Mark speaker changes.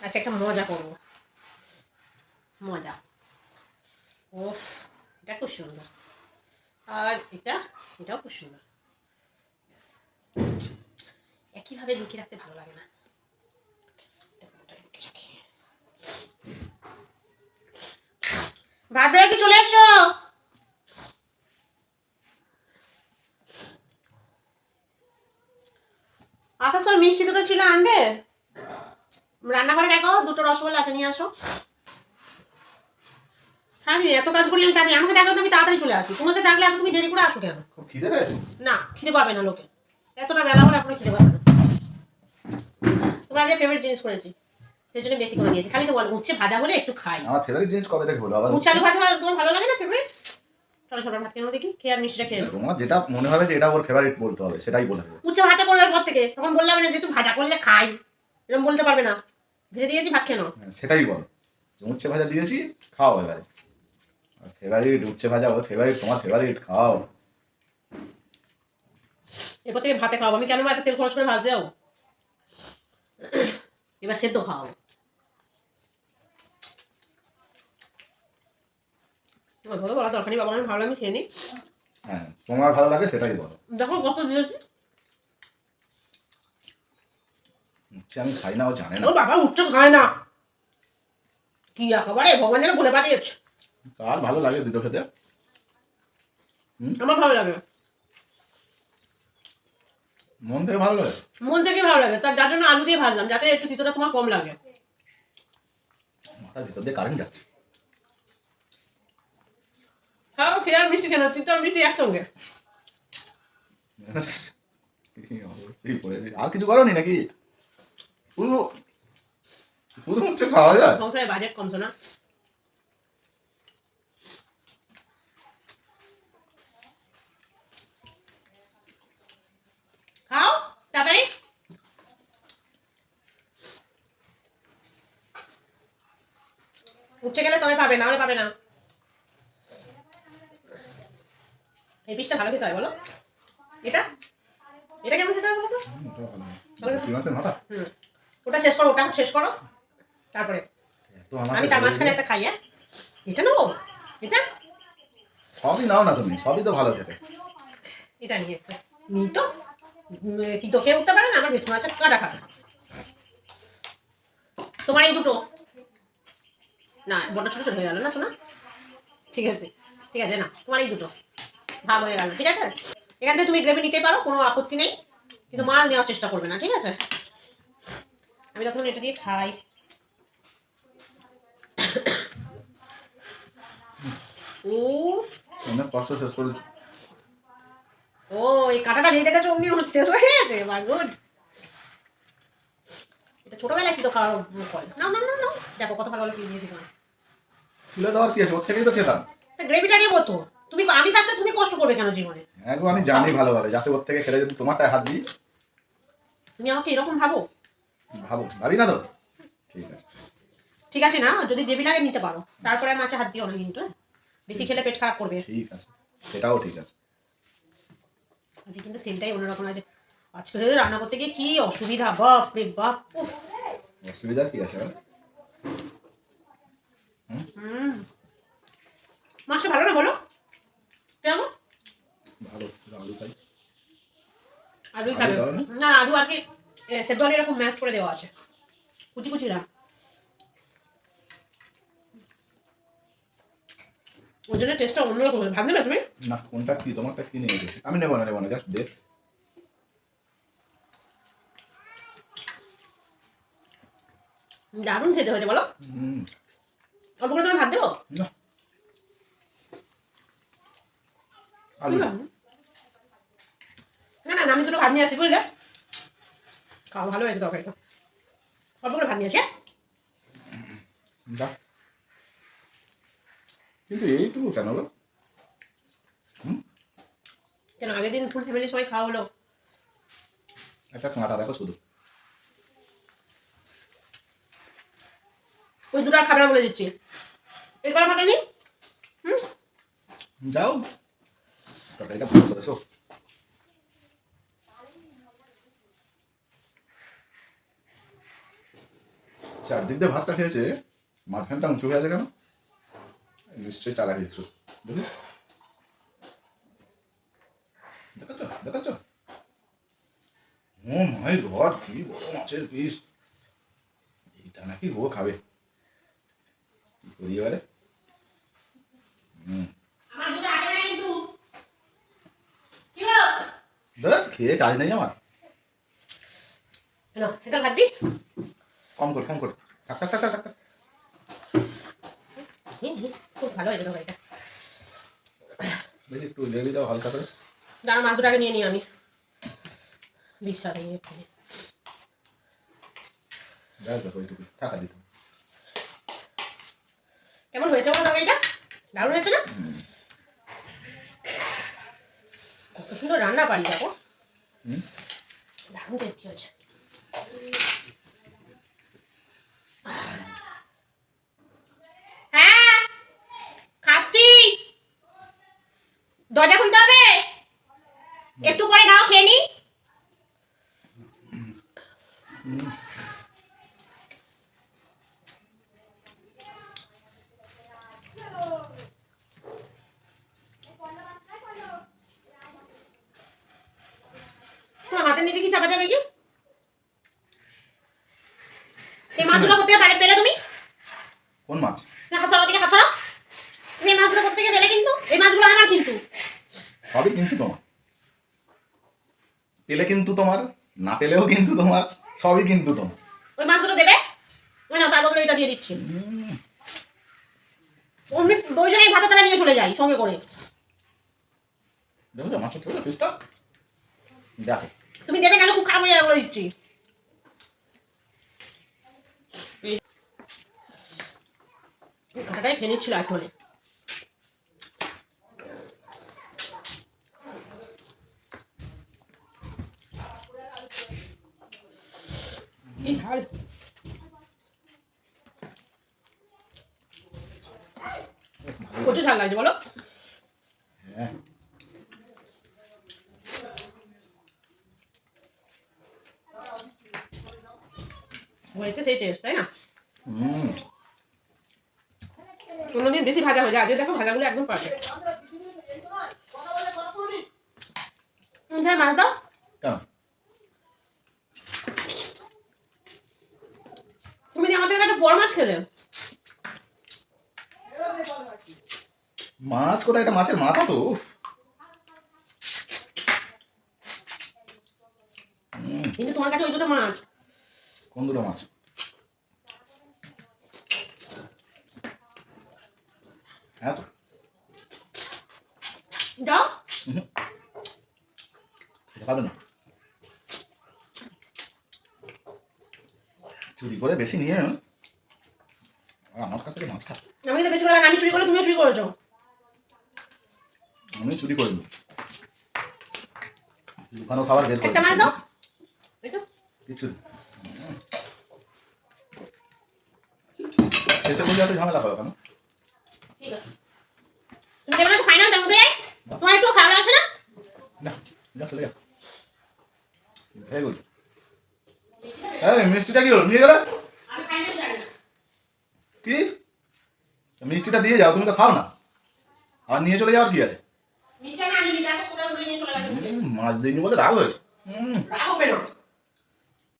Speaker 1: আচ্ছা একটা মজা করবো, মজা। ওফ, এটা খুব সুন্দর। আর এটাও খুব সুন্দর। একইভাবে লুকিয়ে রাখতে ভালো লাগে না। ভাত বেড়েছি, চলে এসো। আসার সময় মিষ্টি দুটো ছিল, আনবে? রান্নাঘরে দেখো, দুটো রসগোল্লা আছে, নিয়ে আসো। সারি এত কাজ করি আমি, তাড়াতাড়ি আমাকে ডাকলে আমি তাড়াতাড়ি চলে আসি। তোমাকে ডাকলে এখন তুমি দেরি করে আসো কেন?
Speaker 2: খুব খিদে পেয়েছে?
Speaker 1: না, খিদে পাবে না লোকে, এতটা বেলা হলে এখনো খিদে পাবে না। তোমরা যে ফেভারিট জিনিস করেছি সেই জন্য বেশি করে দিয়েছি। খালি তো বল উচ্ছে ভাজা হলে একটু খাই।
Speaker 2: আমার ফেভারিট জিনিস কবে থেকে হলো আবার?
Speaker 1: উচ্ছে আলু ভাজা তোমার ভালো লাগে না ফেভারিট? চলো সবার ভাত কেন দেখি, খেয়ে আর মিষ্টিটা খেয়ে নেবো।
Speaker 2: তোমার যেটা মনে হবে যে এটা ওর ফেভারিট বলতে হবে সেটাই বলে দেবে।
Speaker 1: উচ্ছে ভাতে করবে পর থেকে, তখন বললাম না যে তুই ভাজা করলে খাই, এরকম বলতে পারবে না। ভেজে দিয়েছি, ভাত খেয়ে নাও।
Speaker 2: সেটাই বল, উচ্ছে ভাজা দিয়েছি, খাও এবারে। ফেভারিট উচ্ছে ভাজা ওর ফেভারিট, তোমার ফেভারিট, খাও।
Speaker 1: এরপর থেকে ভাতে খাওয়াবো, আমি কেন এত তেল খরচ করে ভাত দেও। এবার সেদ্ধ খাওয়াবো। বলা দরকার নেই বাবা, আমি ভালো আমি খেয়ে নিই।
Speaker 2: হ্যাঁ, তোমার ভালো লাগে সেটাই বলো।
Speaker 1: দেখো কত দিয়েছি।
Speaker 2: উচ্ছে আমি খাই না, ও জানে না।
Speaker 1: ও বাবা, উচ্ছে খায় না, কি একেবারে ভগবান যেন বলে পাঠিয়েছে।
Speaker 2: কার ভালো লাগে দুটো খেতে?
Speaker 1: আমার ভালো লাগে,
Speaker 2: মন থেকে ভালো লাগে,
Speaker 1: মন থেকে ভালো লাগে। তার যার জন্য আলু দিয়ে ভাজলাম, যাতে একটু তিতোটা তোমার কম লাগে।
Speaker 2: মাথার ভিতর দিয়ে কারেন্ট যাচ্ছে।
Speaker 1: খাও, খেয়ে আর মিষ্টি কেন, তিতো আর মিষ্টি একসঙ্গে।
Speaker 2: আর কিছু করনি নাকি? শুধু শুধু উচ্ছে খাওয়া যায়?
Speaker 1: সংসারে বাজেট কমতো না। খাও তাড়াতাড়ি। উঠছে গেলে তবে পাবে, না হলে পাবে না। এই পিসটা ভালো খেতে হয় বলো। এটা এটা কেমন খেতে হয় বলো তো? ওটা শেষ করো, ওটা শেষ করো, তারপরে আমি তার মাঝখানে একটা খাই। হ্যাঁ, এটা নেবো, এটা
Speaker 2: সবই নাও না তুমি, সবই তো ভালো খেতে।
Speaker 1: এটা নিয়ে নি তো, কি তো খেয়ে উঠতে পারে না, আমার ভেতর আছে কাটা কাটা। তোমার এই দুটো না, বড় ছোট ছোট হয়ে গেল না শোনা। ঠিক আছে ঠিক আছে, না তোমার এই দুটো ভাগ হয়ে গেল, ঠিক আছে। এখান থেকে তুমি গ্রেভি নিতে পারো, কোনো আপত্তি নেই, কিন্তু মাছ নেওয়ার চেষ্টা করবে না, ঠিক আছে। আমি তখন এটা দিয়ে খাই। উফ,
Speaker 2: অনেক কষ্ট শেষ করেছি।
Speaker 1: ও এই কাঁটাটা যেই দেখেছো অমনি শেষ হয়ে গেছে। মাই গুড, এটা ছোটবেলায় কি তো খাওয়ার করে। না না না না, দেখো কত ভালো ভালো কি দিয়েছি তোমার।
Speaker 2: তুলে দেওয়ার কি আছে, ওর থেকেই তো খেতাম।
Speaker 1: গ্রেভিটা নেবো তো, তুমি আমি থাকতে তুমি কষ্ট করবে কেন জীবনে?
Speaker 2: হ্যাঁ গো, আমি জানি ভালোভাবে, যাতে ওর থেকে খেলে যদি তোমারটায় হাত দিই।
Speaker 1: তুমি আমাকে এরকম ভাবো?
Speaker 2: ভাবি না তো। ঠিক আছে,
Speaker 1: ঠিক আছে, না যদি গ্রেভি লাগে নিতে পারো, তারপরে মাছে হাত দিও না কিন্তু। বেশি খেলে পেট খারাপ করবে।
Speaker 2: ঠিক আছে, সেটাও ঠিক আছে।
Speaker 1: আজকে কিন্তু সেলটাই অন্যরকম আছে। আজকে রান্না করতে গিয়ে কি অসুবিধা, বাপ রে বাপ।
Speaker 2: অসুবিধা কি আছে?
Speaker 1: মাছটা ভালো না বলো? কেমন?
Speaker 2: ভালো, আলু খাই।
Speaker 1: আলুই খাবে না? আলু আজকে সেদ্ধ আলু এরকম ম্যাশ করে দেওয়া আছে, কুচি কুচি না। ওই জন্য টেস্টটা অন্যরকম। ভাবলে না তুমি?
Speaker 2: না, কোনটা কি তোমারটা কি নিয়ে এসেছে? আমি নেবো না জাস্ট দে।
Speaker 1: দারুণ খেতে হয়েছে বলো। অল্প করে তোমায় ভাত দেবো?
Speaker 2: না, আলু
Speaker 1: না না, আমি দুটো ভাত নিয়ে আসি বুঝলে। খাওয়া ভালো হয়েছে তরকারিটা, অল্প করে ভাত নিয়ে আসি।
Speaker 2: কিন্তু এইটুকু কেন গো?
Speaker 1: কেন আগের দিন ফুল ফ্যামিলির সবাই খাওয়া হলো।
Speaker 2: একটা কাঁটা দেখো শুধু।
Speaker 1: ওই দুটো আর খাবে না বলে দিচ্ছি। এই করা ফাটাইনি।
Speaker 2: যাও, তরকারিটা ভালো করেছো। চারদিক দিয়ে ভাতটা খেয়েছে, মাঝখানটা উঁচু হয়ে আছে কেন? নিশ্চয়ই চালাকি কিছু, বুঝলি? দেখাচ্ছ দেখাচ্ছ? ও মাই গড, কি বড় মাছের পিস! এইটা নাকি ও খাবে? কি করি এবারে?
Speaker 1: আমার দুটো আগে না কিন্তু কি হলো?
Speaker 2: দেখ, খেয়ে কাজ নেই আমার।
Speaker 1: না এটা ভাত দি।
Speaker 2: কম কর কম কর, থাক থাক থাক থাক থাক।
Speaker 1: খুব ভালো হয়েছে তরকারিটা।
Speaker 2: দেখি একটু লেড়ি দাও হালকা করে।
Speaker 1: দাঁড়া, মাছ দুটো আগে নিয়ে নিই আমি। বিশ্বাস নিয়ে এক্ষুনি।
Speaker 2: দেখ দেখো এইটুকু টাকা দিতে।
Speaker 1: কেমন হয়েছে বলো তরকারিটা? দারুণ হয়েছে না? কত সুন্দর রান্না পারি দেখো। দারুণ টেস্টি হয়েছে। হ্যাঁ খাচ্ছি, দরজা খুলতে হবে, একটু পরে দাও খেয়ে নি। তোমার হাতের নিচে কি চাপা দেবে কি? এই মাছগুলো করতে পারে পেলে তুমি?
Speaker 2: কোন মাছ?
Speaker 1: না হাসা দিকে হাসা। তুমি এই মাছগুলো করতে পেলে কিন্তু এই মাছগুলো আমার কিন্তু।
Speaker 2: সবই কিন্তু তোমার, পেলে কিন্তু তোমার, না পেলেও কিন্তু তোমার, সবই কিন্তু তোমার।
Speaker 1: ওই মাছগুলো দেবে, না তার বদলে এটা দিয়ে দিচ্ছি। অমনি দুইজনেই ভাতের থালা নিয়ে চলে যাই সঙ্গে করে।
Speaker 2: দেখো মাছের থেকে পিসটা দেখো।
Speaker 1: তুমি দেবে নাহলে খুব খারাপ হয়ে যাবে বলে দিচ্ছি। কাঁটাটাই খেয়ে নিচ্ছিল এখনে। এই ঝাল প্রচুর ঝাল লাগছে বলো।
Speaker 2: হ্যাঁ
Speaker 1: হয়েছে সেই টেস্ট, তাই না? কোনোদিন বেশি ভাজা হয়ে যায়, আজকে দেখো ভাজাগুলো একদম পারফেক্ট। মাছ দাও।
Speaker 2: কেন?
Speaker 1: তুমি যে আমার থেকে একটা বড় মাছ খেলে।
Speaker 2: মাছ কোথায়? এটা মাছের মাথা তো।
Speaker 1: কিন্তু তোমার কাছে ওই দুটো মাছ।
Speaker 2: কোন দুটো মাছ? হ্যাঁ তো
Speaker 1: যাও
Speaker 2: খেতে পারবে না, চুরি করে বেশি নিয়ে আর আমার কাছ থেকে মাছ খা।
Speaker 1: আমি কিন্তু বেশি করে আমি চুরি করলে তুমিও চুরি করেছো।
Speaker 2: আমি চুরি করিনি, দোকানেও খাবার বের করে
Speaker 1: একটা মাছ দাও। এই তো
Speaker 2: কিছু খেতে বললে এত ঝামেলা করো কেন?
Speaker 1: ঠিক আছে, তুমি দেবে না তো ফাইনাল দাও দেয়। তোমার একটু খারাপ লাগছে না?
Speaker 2: না যা চলে যা। Very good. এই মিষ্টিটা কি হলো, নিয়ে গেলে?
Speaker 1: আমি ফাইনাল জানি না।
Speaker 2: কি মিষ্টিটা দিয়ে যাও, তুমি তো খাও না, আর নিয়ে চলে যাওয়ার কি আছে?
Speaker 1: মিষ্টি আমি আনিনি, দেখো কোথাও ঘুরে নিয়ে চলে গেছে।
Speaker 2: মাছ দিইনি বলে রাগ হয়েছে।
Speaker 1: রাখো পেনো।